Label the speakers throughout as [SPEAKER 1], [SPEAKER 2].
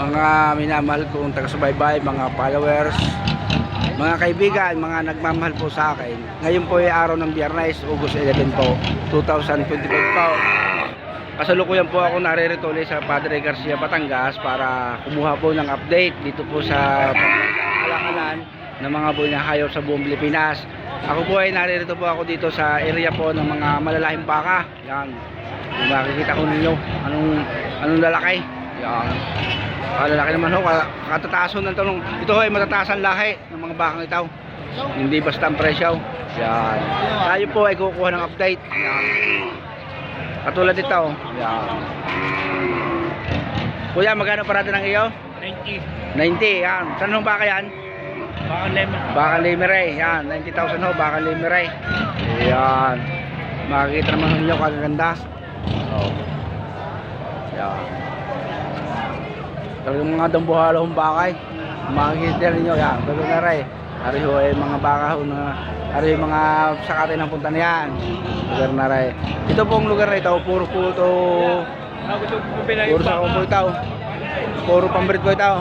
[SPEAKER 1] Mga minamahal kong taga-subaybay, mga followers, mga kaibigan, mga nagmamahal po sa akin. Ngayon po ay araw ng Biyernes, August 11 po, 2025 po. Kasalukuyan po ako naririto ulit sa Padre Garcia, Batangas para kumuha po ng update dito po sa kalakalan ng mga buhay na hayop sa buong Pilipinas. Ako po ay naririto po ako dito sa area po ng mga malalahing baka. Yan. Kung makikita ko ninyo, anong lalaki. Yan. Lalaki naman ho, katatason ng tanong. Ito ho ay matataasan lahi ng mga bakang itaw. Hindi basta ang presyo. Yan. Tayo po ay kukuha ng update. Yan. Katulad ito. Yan. Kuya, magkano parada ng iyo?
[SPEAKER 2] 90.
[SPEAKER 1] 90. Yan. Saan ho baka yan? Bakang Limeray. Yan. 90,000 ho. Bakang Limeray. Yan. Makikita naman ninyo kagaganda. Oh. Yan. Talagang mga dambuhalong bakay. Makikita ninyo. Yan. Bago na rin. Ari ho ay mga baka ho na. Ari mga sakatay ng punta na yan. Lugar na rin. Ito pong lugar na ito. Puro po ito. Puro sa po ito. Puro pambrit po ito.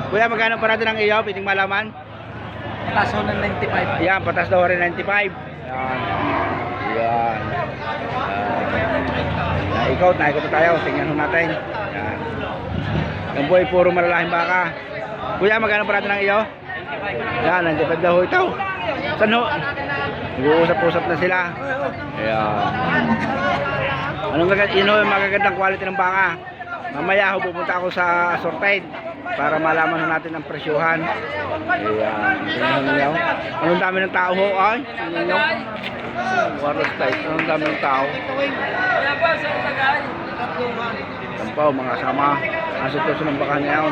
[SPEAKER 1] Kuya, magkano parada ng iyo? Piting malaman?
[SPEAKER 2] Patas ho ng 95.
[SPEAKER 1] Yan, patas daw rin 95. Yan. Yan. Ikaw tayo. Tingnan ho natin. Yan. Yan po ay puro malalaking baka. Kuya, magkano parada ng iyo?
[SPEAKER 2] 95.
[SPEAKER 1] Yan, 95 daw ho ito. Saan ho? Nag-uusap-usap na sila. Ayan. Yun ho yung magagandang quality ng baka. Mamaya ho pupunta ako sa assorted para malaman natin ang presyuhan. Ayan. Tingnan niyo. Anong dami ng tao ho? Ay, tingnan niyo. Waros type. Anong dami ng tao? Yan po, mga sama. Ang sitwasyon ng baka niya yun.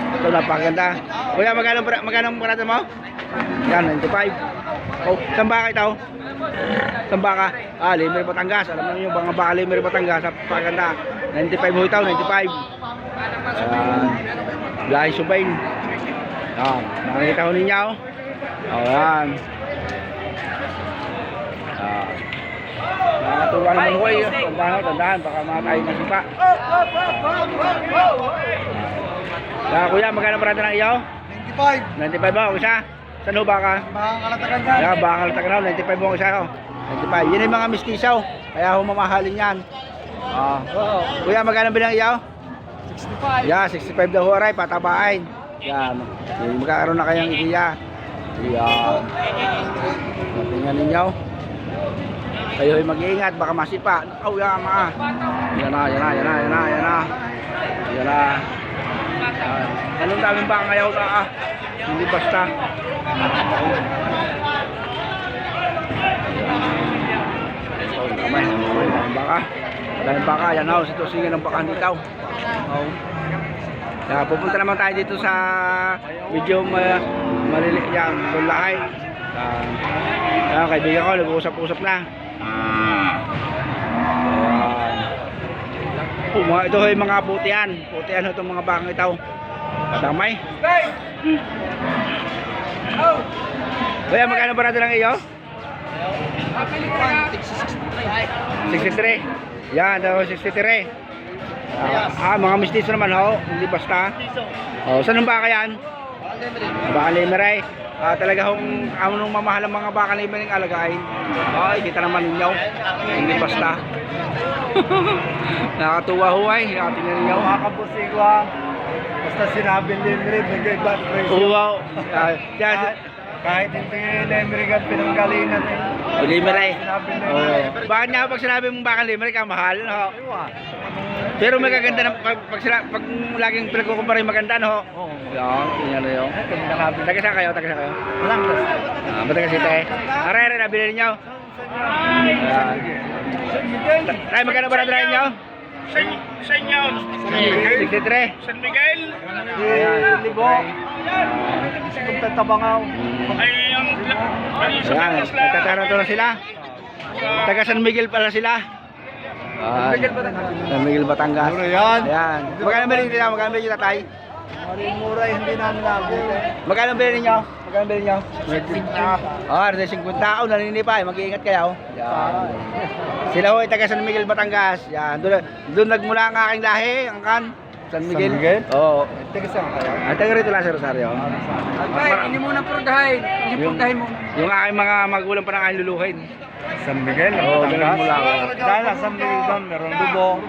[SPEAKER 1] Ito, napakaganda. Kuya, magkano parada mo? Yan, 95. Oh, saan baka ito? Saan baka? Ah, Limeray, Batangas. Alam niyo yung mga baka Limeray, Batangas. Napakaganda. 95 ho ito, 95. Lahi Subain. Yan, nakikita ho ninyo. Oh, yan. Nakatuwa naman ho eh. Tandaan, baka matayo ng sipa. Kuya, magkano parada ng iyo?
[SPEAKER 2] 95.
[SPEAKER 1] 95 ba? Isa? Saan ho baka?
[SPEAKER 2] Bakang kalatagan dyan.
[SPEAKER 1] Kaya baka kalatagan ho, 95 mo isa ho. 95. Yun yung mga mistisaw. Kaya ho mamahalin yan. Kuya, magkano bilang iyo?
[SPEAKER 2] 65.
[SPEAKER 1] Yeah, 65 daw ho aray, patabain. Yan. Magkakaroon na kayang iya. Yan. Tingnan ninyo. Kayo ay mag-iingat, baka masipa. Oh, yan mga. Yan na. Yan na. Anong daming baka ngayon ka? Hindi basta. Daming baka. Yan ho, situsingin ng baka dito. Pupunta naman tayo dito sa medyo maliliit yan, tulahay. Kaibigan ko, nag-uusap-usap na. Ito ay mga putian. Putian ho itong mga bakang ito. Kadamay. Kuya, magkano ba natin lang iyo? 63. Yan, daw 63. Mga mistiso naman ho. Hindi basta. Saan ang baka yan? Baka Limeray. Talaga hong anong mamahal ang mga baka Limeray ng alagain. Ay, kita naman ninyo. Hindi basta. Nakatuwa ho ay. Tingnan ninyo.
[SPEAKER 2] Makakabusig ko ha. Basta sinabi Limeray, bigay ba presyo?
[SPEAKER 1] Wow.
[SPEAKER 2] Kahit hindi Limeray ka pinanggalingan eh.
[SPEAKER 1] Limeray.
[SPEAKER 2] Sinabi Limeray.
[SPEAKER 1] Bakit nga pag sinabi mong baka Limeray ka mahal? No? Pero may kaganda na pag laging pinagkukumpara yung maganda, no?
[SPEAKER 2] Oo.
[SPEAKER 1] Yan, tingnan nyo. Taga saan kayo?
[SPEAKER 2] Walang
[SPEAKER 1] Batangas City. Are, nabili ninyo. Tayo, magkano ba na nyo?
[SPEAKER 3] Sa inyo,
[SPEAKER 1] 63.
[SPEAKER 3] San Miguel,
[SPEAKER 2] Libo. Pagtatabangaw.
[SPEAKER 3] ay ang
[SPEAKER 1] Yan, nagtatanong na sila. Taga San Miguel pala sila. San Miguel, Batangas.
[SPEAKER 2] Yan.
[SPEAKER 1] Ayan. Magkano bilhin nila? Magkano bilhin tatay?
[SPEAKER 2] Mura hindi namin nabili.
[SPEAKER 1] Magkano bilhin ninyo? Magkano bilhin nyo? 50. Naninipay. Mag-iingat kayo. Yan. Sila ho ay taga San Miguel, Batangas. Yan. Doon nagmula ang aking lahi, ang kan. San Miguel.
[SPEAKER 2] San Miguel?
[SPEAKER 1] Oo.
[SPEAKER 2] Teka saan kaya?
[SPEAKER 1] At taga rito lang sa Rosario.
[SPEAKER 4] Albay, hindi mo na purdahin. Hindi
[SPEAKER 1] Yung-
[SPEAKER 4] purdahin mo.
[SPEAKER 1] Yung aking mga magulang pa na aking luluhin.
[SPEAKER 2] San Miguel,
[SPEAKER 1] Oo,
[SPEAKER 2] Batangas.
[SPEAKER 1] ganun mula ako.
[SPEAKER 2] Dahil ang San Miguel doon, merong Lubong,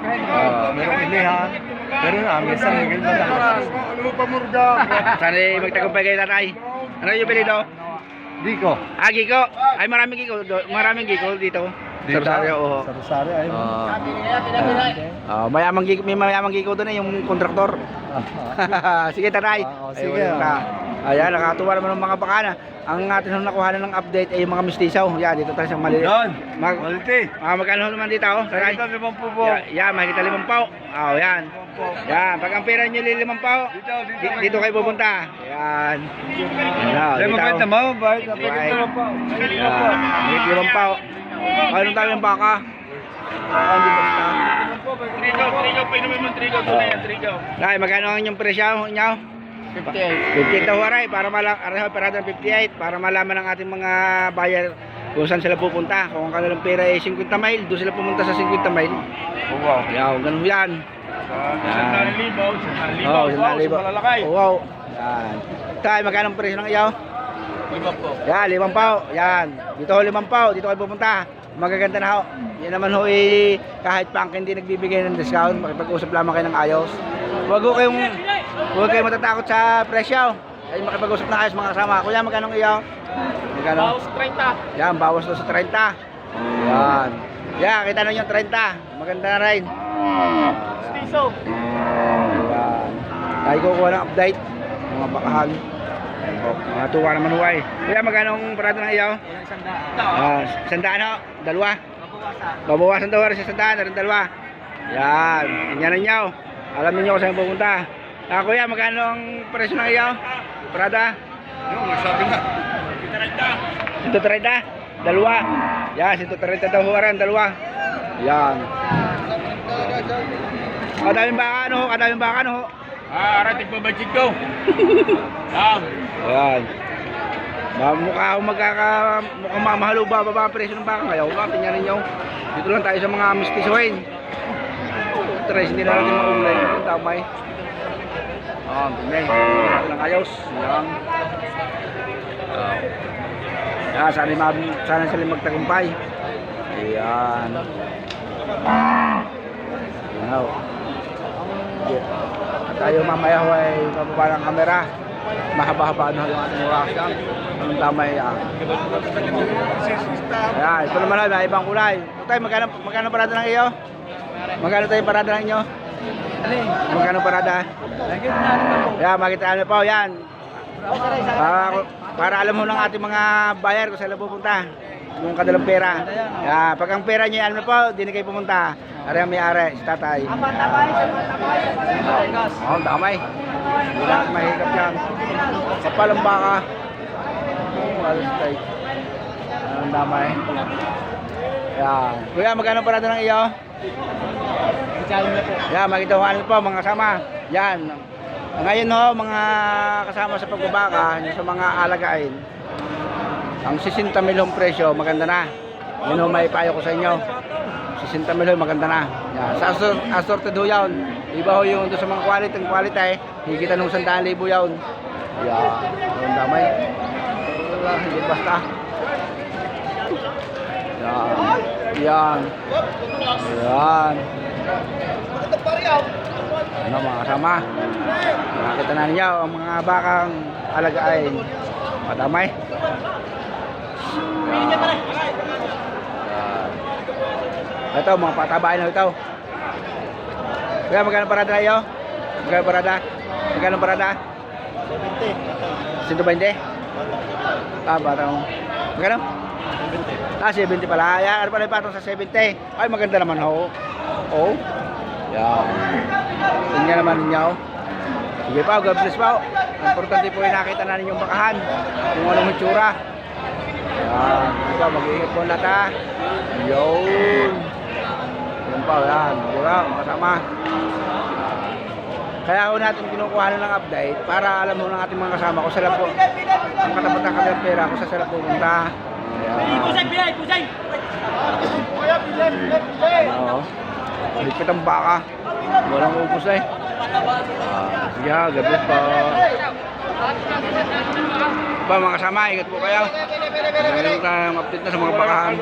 [SPEAKER 2] merong Ilihan, pero namin San Miguel Batangas.
[SPEAKER 1] Sana magtagumpay kayo tatay. Ano yung pilido?
[SPEAKER 2] Diko.
[SPEAKER 1] Ah, Giko. Ay, maraming Giko. Maraming Giko dito. Sa Rosario, oo.
[SPEAKER 2] Sa Rosario, ay.
[SPEAKER 1] Mayamang Giko, may mayamang Giko doon yung kontraktor. Sige tatay.
[SPEAKER 2] Sige.
[SPEAKER 1] Ayun na. Ayan, nakatuwa naman ng mga bakana. Ang atin nung nakuha ng update ay yung mga mistisaw. Yan, dito tayo sa mali.
[SPEAKER 2] Doon.
[SPEAKER 1] Mag
[SPEAKER 2] Maliti.
[SPEAKER 1] magkano naman dito, oh? Tatay?
[SPEAKER 2] Ito, 5 po.
[SPEAKER 1] Yan, makikita 5 pao. Oh, yan. Yan, pag ang pera nyo 5 pao, dito kayo pupunta. Yan. Yan,
[SPEAKER 2] Ay, mabait
[SPEAKER 1] dito.
[SPEAKER 2] naman, mabait.
[SPEAKER 1] Mabait.
[SPEAKER 2] Mabait po.
[SPEAKER 1] Yan, makikita 5 pao. Anong tawag ng baka? Hindi basta.
[SPEAKER 3] Trigo, painumin mo trigo. Tunay ang trigo.
[SPEAKER 1] Ay, magkano ang inyong presyo nyo? 58 daw aray, para malaman 58 para malaman ng ating mga buyer kung saan sila pupunta. Kung ang kanilang pera ay 50 mile, doon sila pumunta sa 50 mile.
[SPEAKER 2] Wow.
[SPEAKER 1] Yan, ganun yan.
[SPEAKER 3] Sandali libaw.
[SPEAKER 1] Oh,
[SPEAKER 3] Wow, sa malalakay.
[SPEAKER 1] Wow. Yan. Tay, magkano ang presyo ng iyaw?
[SPEAKER 3] 5 po.
[SPEAKER 1] Yan, 5 pao. Yan. Dito ho 5 pao, dito kayo pupunta. Magaganda na ho. Yan naman ho kahit pang hindi nagbibigay ng discount, makipag-usap lamang kayo ng ayos. Huwag kayong matatakot sa presyo. Ay makipag-usap na ayos mga kasama. Kuya, magkano ang iyaw? Magkano?
[SPEAKER 3] Bawas 30.
[SPEAKER 1] Yan, bawas daw sa 30. Yan. Yan, kita nyo yung 30. Maganda na rin.
[SPEAKER 3] Stiso.
[SPEAKER 1] Yan. Tayo kukuha ng update. Mga bakahan. Ayan po. Mga tuwa naman huway. Kuya, magkano ang parado ng iyaw? Sandaan ho. Dalawa. Babawasan daw rin sa sandaan. Rin dalawa. Yan. Yan ninyo. Alam niyo kung saan pupunta. Kuya, magkano ang presyo ng iyaw? Prada?
[SPEAKER 2] Yung, sabi na.
[SPEAKER 1] 130? Dalawa. Yan, 130 daw huwaran, dalawa. Yan. Kadaming baka ano, kadaming baka ano.
[SPEAKER 3] Arating pa ba ko?
[SPEAKER 1] Ayan. Mukhang mamahalo ba baba ang presyo ng baka ngayon? Tingnan ninyo. Dito lang tayo sa mga mistisuhin. Tres, hindi na natin maulay. Tamay. Tingnan. Lang ayos. Yan. Yan, sana sila magtagumpay. Ayan. Wow. At tayo mamaya ho ay mababa ng kamera. Mahaba-haba na yung ating reaction. Anong tama yan? Ayan, ito naman may ibang kulay. Tay, magkano parada ng iyo? Magkano tayo parada ng inyo? Magkano parada? Ayan, makita nyo po, yan. Para alam mo ng ating mga buyer kung saan pupunta. Yung kadalang pera. Ayan, pag ang pera nyo yan po, di na kayo pumunta. Ari ang may-ari, si tatay. Oo, damay. Hindi na mahigap yan. Kapal ang baka. Alas tayo. Ang damay. Ayan. Kuya, magkano parada ng iyo? Yan, makita ko ano po mga kasama. Yan. Ngayon ho, mga kasama sa pagbabaka, yung sa mga alagain. Ang 60 milong presyo, maganda na. Yun ho, may payo ko sa inyo. 60 milong, maganda na. Yan. Sa assorted ho yan. Iba ho yung doon sa mga quality, higit ng 100,000 yan. Yan. Yung damay. Wala, hindi basta. Yan. Yan. Yan. Ano mga kasama? Nakita na ninyo ang mga bakang alagain. Madamay. Yan. Ito, mga patabain na ito. Kaya magkano parada na iyo? Magkano parada? Magkano parada? 120. Batang. Magkano? 70 pala. Ayan, ano pala yung patong sa 70? Ay, maganda naman ho. Oh. Yan. Tingnan naman ninyo. Sige pa, God bless po. Importante po yung nakita na ninyong bakahan. Kung anong itsura. Yan. Ito, mag-iingat po lahat ha. Yun. Yan po, yan. Diba, kasama. Kaya ako natin kinukuha na ng update para alam mo ng ating mga kasama kung sila po ang katapat ng kanilang pera kung saan sila pupunta.
[SPEAKER 3] Pusay!
[SPEAKER 1] Oo. Ligpit ang baka. Walang upos eh. Yeah, gabi po. Pa mga kasama, ingat po kayo. Meron tayong update na sa mga bakahan.